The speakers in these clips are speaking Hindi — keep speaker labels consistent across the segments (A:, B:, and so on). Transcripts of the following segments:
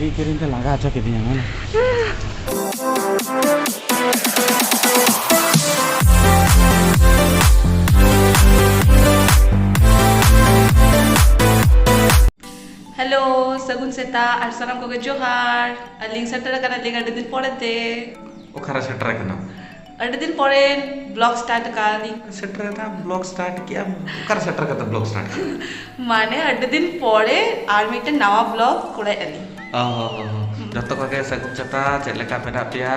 A: ᱠᱤᱨᱤᱧ ᱠᱤᱨᱤᱧ ᱛᱮ ᱞᱟᱸᱜᱟ ᱦᱚᱪᱚ ᱠᱤᱫᱤᱧᱟ ᱢᱟᱱᱮ
B: हेलो सगुन सेता और सनम को जोहार अलिंग सेटर करा लेगा अड्डे दिन पड़े थे
C: ओखरा सेटर करना
B: अड्डे दिन पड़े ब्लॉग स्टार्ट काली
C: सेटर ना ब्लॉग स्टार्ट किया ओखरा सेटर करता ब्लॉग स्टार्ट किया
B: माने अड्डे दिन पड़े आर मीटे नवा ब्लॉग कोड़े अली
C: जतो को के सगुन सेता चेलेका पेना पिया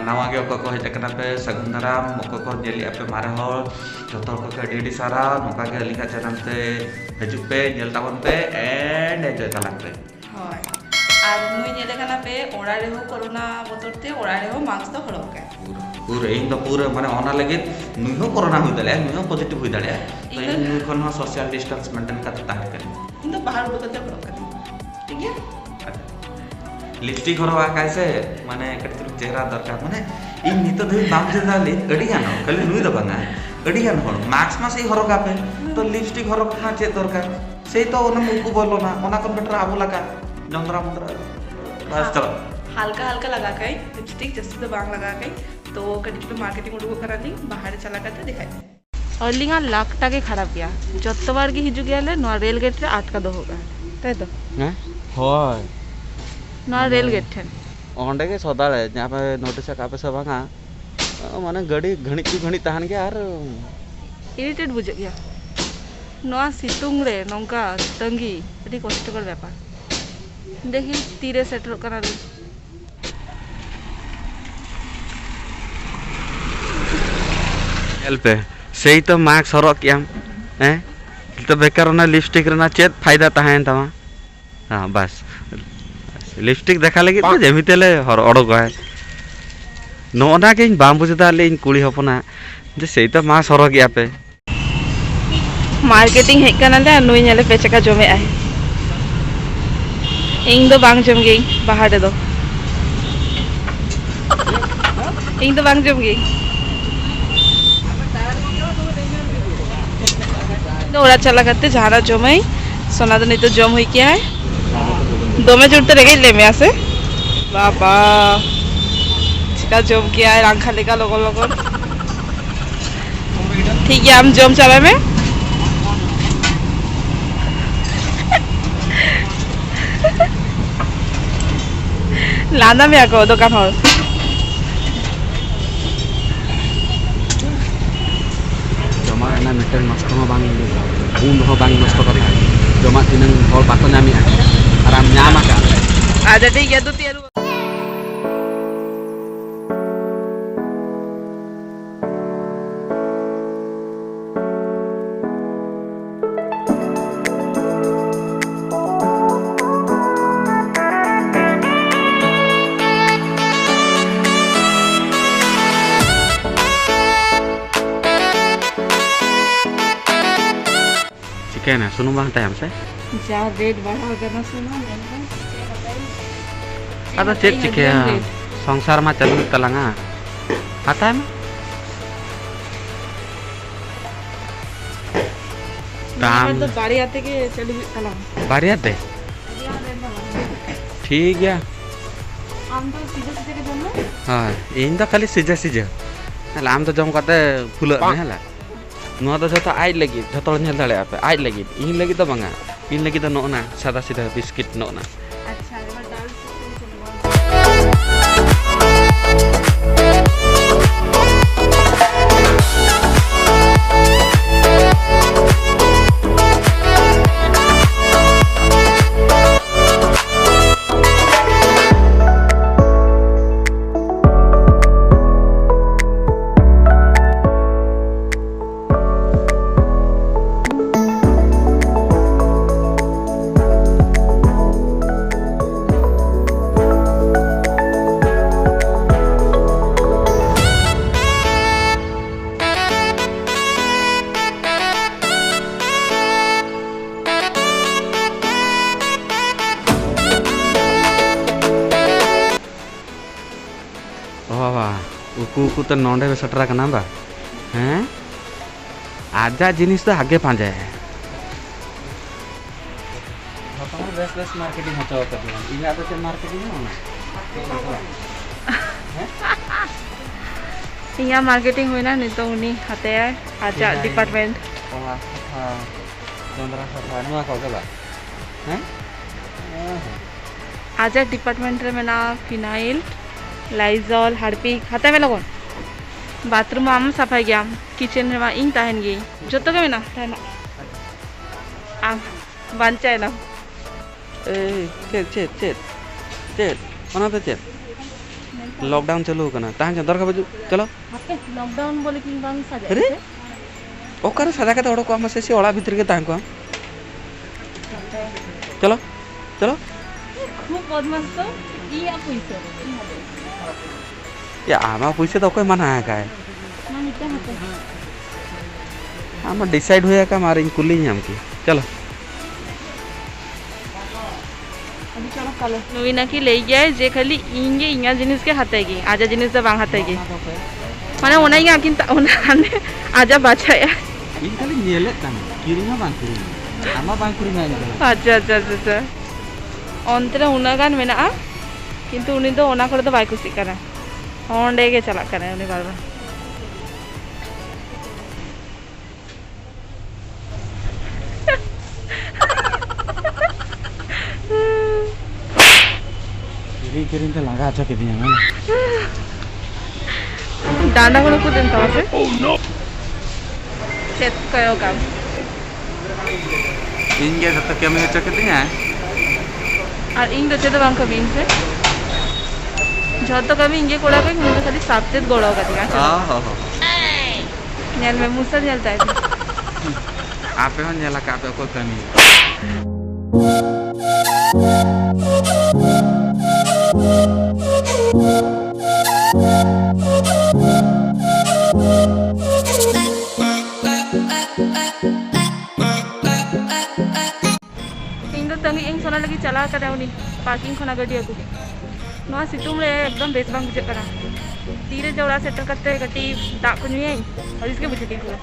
C: नवा के को हेज करना पे सगुन दाराम को नेली पे मारे हol जतो को के डीडी सारा नोका के लिखा चैनल ते हजू पे नेल तावन पे एंड एंजॉय तालान पे
B: हाय আর নুই নেলে কানা पे ओड़ा रे हो कोरोना बोतरते ओड़ा रे हो मास्क तो हड़ो के
C: पूरा इन तो पूरा माने ओना लगे नुई हो कोरोना हुई दले नुई हो पॉजिटिव हुई दले तो इन नुई कोन हो सोशल डिस्टेंस मेंटेन करते तार कर
B: इन तो बाहर उड़कते हड़ो के ठीक है
C: लिपस्टिक हरवा कैसे माने कटितु चेहरा दरकार माने इन नितो धुई बाम जेदा ले अडी गानो खाली नुई द बंगा अडी गान हर मास्क मा से हरका पे तो लिपस्टिक हरक ना चे दरकार सेई तो ओना मुकु बोलो ना ओना कोन बेटर आबो लगा जंद्रा मुद्रा बस चलो
B: हल्का हल्का लगा के लिपस्टिक जस्ट तो बांग लगा के तो कटितु मार्केटिंग उडुको करा दी बाहर चला करते दिखाई अर्लिंगा लाख टाके खराब गया जत्तबार की हिजु गया ले नो रेल गेट रे आटका दो होगा ताई तो
A: हैं होय
B: नो रेल गेट ठेन
A: ओंडे के सदाळे जहां पे नोटिस का पे सबांगा माने गड़ी घणी की घणी तहन के यार
B: इरिटेट बुझे गया नोआ सितुंग रे नोंका तंगी अति कष्टकर व्यापार देखी तीरे सेटर करा रे
A: एल पे सही तो मार्क्स हरक किया हैं तो बेकार ना लिपस्टिक रे ना चेत फायदा तहन तमा हां बस लिपस्टिक देखा लगे तो जेमितेले हर अड़क है नोना के बाम बुझदा ले इन कुड़ी हपना जे सही तो मास हरक गया पे
B: मार्केटिंग हेक कना ले नुई नेले पे चका जमे आए इंग दो बांग जम गई बाहर दे दो इंग दो बांग जम गई तो ओरा चला करते झाड़ा जमाई सोना तो नहीं तो जम हुई क्या है दो में जुड़ते रह गई ले में आसे बाबा चिका जम किया है आंखा लेगा लोगों लोगों ठीक है हम जम चला में लाना में आको दुकान हॉल
A: जमा ना मिटर नष्ट हो बांग उन हो बांग नष्ट कथा जमा तिनंग हol बाको नामी आराम न्यामा का
B: ada deh ya tuh tiar
A: chicken है सुनो बांग टाइम से
B: जा रेट बढ़ा करना सुना
A: ada cek cik ya संसार मा चलू तलंगा आता है
B: दाम तो बारी आते के चली तलंग
A: बारी आते ठीक है
B: आम तो सीधे सीधे के जमना
A: हां इन तो खाली सीजा सीजा हला आम तो जम करते फुल नहीं हला नो तो जतो आज लगी जतो नेल दाले आपे आज लगी इन लगी तो बंगा इन लगी तो नोना सादा सीधा बिस्किट नोना
B: अच्छा एबार दाल
A: उकु तो नोंडे में सटरा का नाम हैं आजा जिनिस तो आगे पांजे बेस मार्केटिंग हो चुका है इना तो से मार्केटिंग है ना
B: इया मार्केटिंग हुई ना नितो उनी हाते आजा डिपार्टमेंट
A: वहाँ हाँ चंद्रा सफा नुआ कौ के बा हैं
B: आजा डिपार्टमेंट रे मेना फिनाइल लाइजॉल हार्पिक हाते में लगन बाथरूम आम सफाई गया किचन रे इन ताहन गे जतो के मेना ताहना आम बांचाय ना
A: ए चेत ओना पे चेत लॉकडाउन चालू करना ताहन दर का बजू चलो
B: हाते लॉकडाउन बोले कि बांग साजा
A: अरे ओकर सजा के तोड़ को हम से ओला भीतर के ताहन को चलो चलो
B: खूब बदमाश तो ई आ पैसा
A: या आमा पैसे तो कोई मना है का है
B: ना मिटा हाते
A: हम डिसाइड हुआ का मारे कुली हम की चलो
B: अभी चलो कल नवीना की ले गया जे खाली इंगे इंगा जिनिस के हाते गे आजा जिनिस द बांग हाते गे माने ओना ही आकिन ओना आजा बाछाया
A: इन खाली नेले तन किरिंगा बांग किरिंगा आमा बांग किरिंगा
B: अच्छा अंतरे उनागान मेना किंतु उनी दो ओना करे दो बाय कुसी करा ओंडे के चला करे उनी बार-बार
A: किरिंग के लगा अच्छा के दिया मैंने
B: डांडा को कुछ दिन तवा से ओह नो चेक कयो काम
A: इनके तो क्या मैं अच्छा के दिया
B: और इन दो चेतो बांग कभी इनसे जतो कभी इंगे कोड़ा पे मुझे खाली साप्तेत गोड़ा होगा दिया
A: हां
B: नेल में मुसा जलता है
A: आपे हो नेला का पे को कमी
B: इन दो तंगी इन सोना लगी चला करे उनी पार्किंग खना गडी को नवा सितुम रे एकदम बेस बांग बुझे करा तीरे जवड़ा सेटल करते गटी दाग को नुई और इसके बुझे की पूरा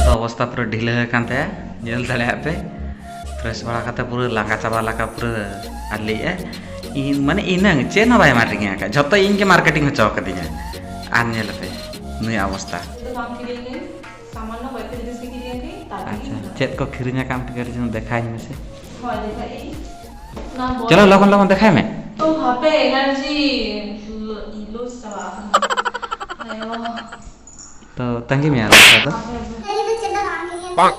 C: तो अवस्था पूरा ढीले कानते नेल दले पे फ्रेश बड़ा काते पूरा लांगा चाबा लाका पूरा आली इन माने इनंग चेन बाय मार्केटिंग का जतो इन के मार्केटिंग हो चौक दिया आन नेल पे नुई अवस्था
B: सामान्य बैठे जिनिस की दिया के
C: अच्छा चेत को खिरिया काम कर जन देखाई में से
B: हां दिखाई ना
C: चलो लगन देखाई में
B: तो वहां पे एनर्जी इलो सवा आयो
C: तो तंगी में आ रहा था
D: Jadi bercanda kami yang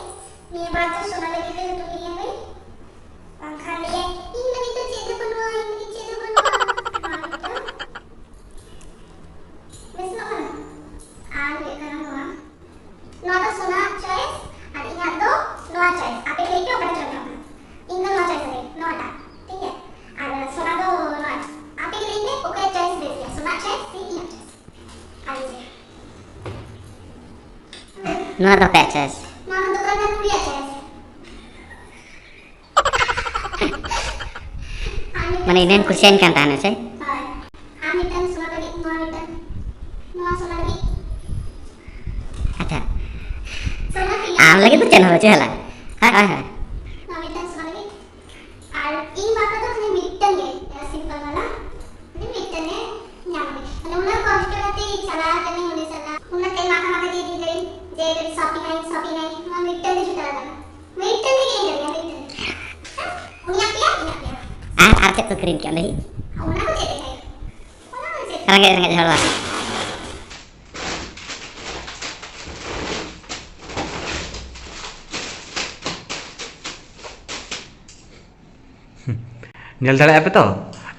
D: ni baca soal lagi tu tu ni ni. Angkat ni ini itu cerita kedua ini cerita kedua. Besok mana? Ada kan orang. Nota soal choice, ada ingat tu nota choice. Apa yang itu apa contoh? Ingat nota choice ni, nota. ठीक है? ada soal tu nota. Apa yang ini pokoknya choice dia. Soal choice si ingat choice. Ada.
E: No ada patches.
D: Mana tu kan kuliah choice.
E: Mana ini kursian kan tanah sih?
D: Amitan soal lagi, nuan soal lagi.
E: Ada.
D: Soal lagi.
E: Lagi tuh channel aja lah. Hai.
D: Amitan soal lagi. Ar ini baca tu hanya midterm je, simple वाला. Ini midterm ni nyampe. Kalau ulah cost nanti salah kami boleh salah. Ulah tema kami di gay, je dari shopping ni. Ulah midterm ni juga ada. Midterm ni yang jadi midterm. Unya pia.
E: Arti tuh keren kan deh.
D: Ulah tu jadi. Ulah tu jadi.
E: Rangga jalan lah.
C: Nail दले पे तो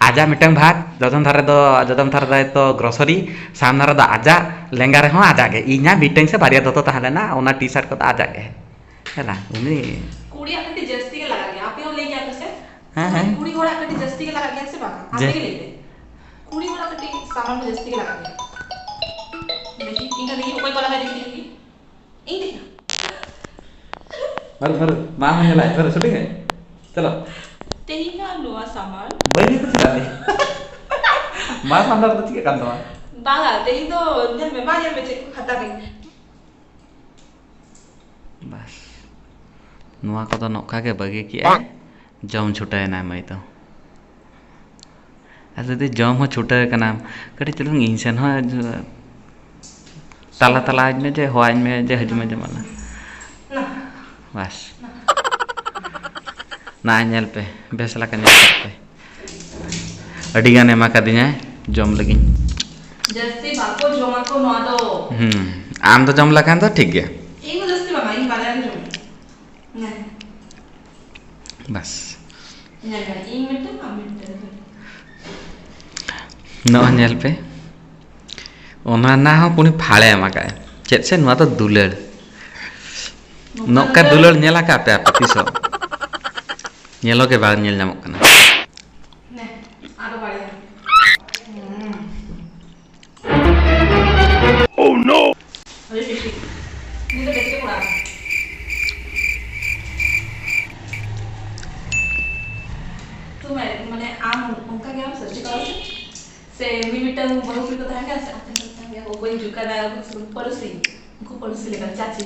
C: आजा मिटंग भाग जदम थारे तो ग्रोसरी सामने रे दो आजा लेंगा रे हो आजा के इना मिटंग से बारिया दतो ताहले ना ओना टी शर्ट को तो आजा के हैला उनी
B: कुड़ी आकटी जस्ती के लगा गया आप ले गया से
C: हां
B: कुड़ी घोड़ा आकटी जस्ती के लगा गया से बाका आप के ले कुड़ी घोड़ा आकटी सामान में जस्ती के लगा गया देखी इनका नहीं कोई कोला है देखी ई देखा
C: मर मां हो जाला फिर शूटिंग है चलो
B: तेहिना लोआ सामान
C: बनी तो चला मां अंदर तो ठीक है कांदवा
B: बांगा तेई तो जन में मां जन में चेक खाता के
C: बस नुआ को तो नौका के बगे किया जम छुटा है ना मई तो अरे जम हो छुटा है का नाम कटी चलूंगी इंसान हो ताला ताला आज में जे हो आज में जे हज में जमाना बस ना नेल पे बेसला का नेल पे अड़ी गाने मा का दिया जम लगी
B: जस्ती बाको जमा को नो दो
C: आम तो जम लगा तो ठीक है
B: एक जस्ती बाबा इन बाला जम ना
C: बस
B: ना इन मिनट ना मिनट
C: नो नेल पे ओना ना हो पुनी फाड़े मा का चेत से नुआ तो दुलड़ नौका दुलड़ नेला का पे तिसो नेलो के बाद नेल नामक कना
B: ने आरो बाड़िया
F: Oh no!
B: अरे शिशी ni तो बेटे पड़ा तो मैंने आम उनका क्या सर्च करो से मिमिटन बहुत भी पता है क्या से वो कोई झुका ना पड़ोसी उनको पड़ोसी लेकर चाची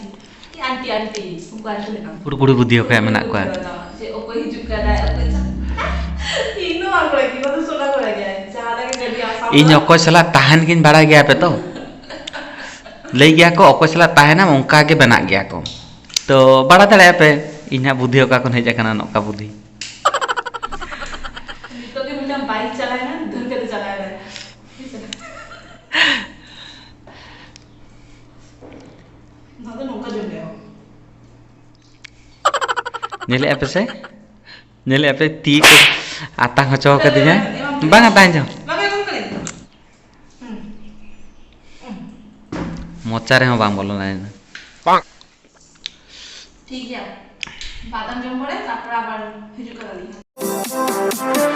B: ये आंटी आंटी उनको आंटी लेकर
C: कुड़ बुद्धि को मेना को
B: जे ओ कोई झुका ना इनो आको लगी वो तो सोना को लगे जहां तक गड्डी आसा
C: इन अको सला ताहन किन बड़ा गया पे तो लई गया को अको सला ताहना उनका के बना गया को तो बड़ा दड़े पे इना बुद्धि का को हेज कना नौका बुद्धि
B: तो के मुझे बाइक चलाए ना धर के चलाए रहे ना तो नौका जम गया
C: नेले पे ती को आता खचो के दिया बांग आता जो
B: मगे कौन करे
C: मोचा रे हो बांग बोलो ना
B: ठीक है बादाम जम पड़े तापर आबार हिजु करा दी